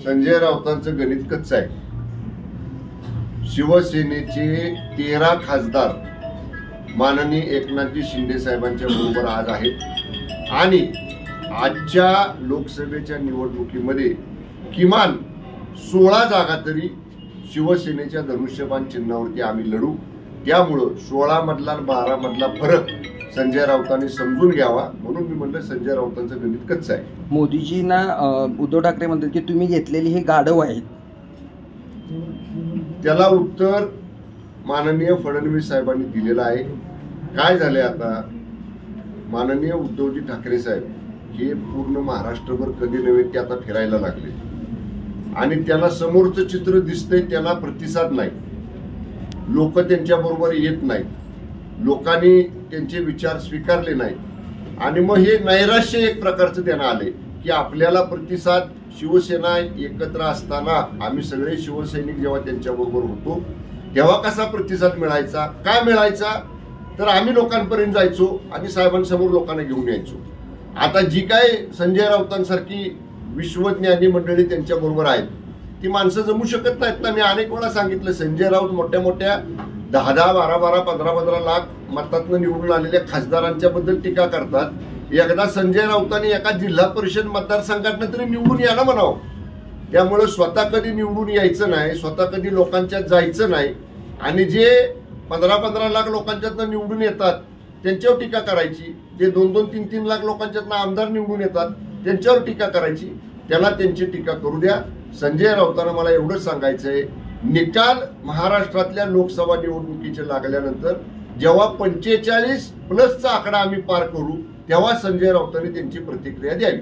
संजय राऊतांचं गणित कच्चं आहे. शिवसेनेचे 13 खासदार माननीय एकनाथजी शिंदे साहेबांच्या बरोबर आज आहेत आणि आजच्या लोकसभेच्या निवडणुकीमध्ये किमान 16 जागा तरी शिवसेनेच्या धनुष्यबाण चिन्हावरती आम्ही लढू. त्यामुळं 16 मधला 12 मधला फरक संजय राऊतांनी समजून घ्यावा म्हणून मी म्हणलं संजय राऊतांचं गणित कच्चं आहे. मोदीजींना उद्धव ठाकरे म्हणतात की तुम्ही घेतलेली हे गाढव आहेत. त्याला उत्तर माननीय फडणवीस साहेबांनी दिलेलं आहे. काय झाले आता माननीय उद्धवजी ठाकरे साहेब हे पूर्ण महाराष्ट्रभर कधी नव्हे ते आता फिरायला लागले आणि त्यांना समोरचं चित्र दिसतंय, त्यांना प्रतिसाद नाही, लोक त्यांच्या बरोबर येत नाहीत, लोकांनी त्यांचे विचार स्वीकारले नाहीत आणि मग हे नैराश्य एक प्रकारचं त्यांना आले की आपल्याला प्रतिसाद शिवसेना एकत्र असताना आम्ही सगळे शिवसैनिक जेव्हा त्यांच्याबरोबर होतो तेव्हा कसा प्रतिसाद मिळायचा, काय मिळायचा तर आम्ही लोकांपर्यंत जायचो आणि साहेबांसमोर लोकांना घेऊन यायचो. आता जी काय संजय राऊतांसारखी विश्वज्ञानी मंडळी त्यांच्या बरोबर आहेत ती माणसं जमू शकत नाहीत ना. मी अनेक वेळा सांगितलं संजय राऊत मोठ्या मोठ्या 10-10, 12-12, 15-15 लाख मतातनं निवडून आलेल्या खासदारांच्या बद्दल टीका करतात. एकदा संजय राऊतांनी एका जिल्हा परिषद मतदारसंघातनं तरी निवडून यायला म्हणावं. त्यामुळे स्वतः कधी निवडून यायचं नाही, स्वतः कधी लोकांच्यात जायचं नाही आणि जे 15-15 लाख लोकांच्यातनं निवडून येतात त्यांच्यावर टीका करायची. जे 2-2, 3-3 लाख लोकांच्यातनं आमदार निवडून येतात त्यांच्यावर टीका करायची. त्याला त्यांची टीका करू द्या. संजय राऊतांना मला एवढंच सांगायचंय, निकाल महाराष्ट्रातल्या लोकसभा निवडणुकीचे लागल्यानंतर जेव्हा 45+ आकडा आम्ही पार करू तेव्हा संजय राऊतांनी त्यांची प्रतिक्रिया द्यावी.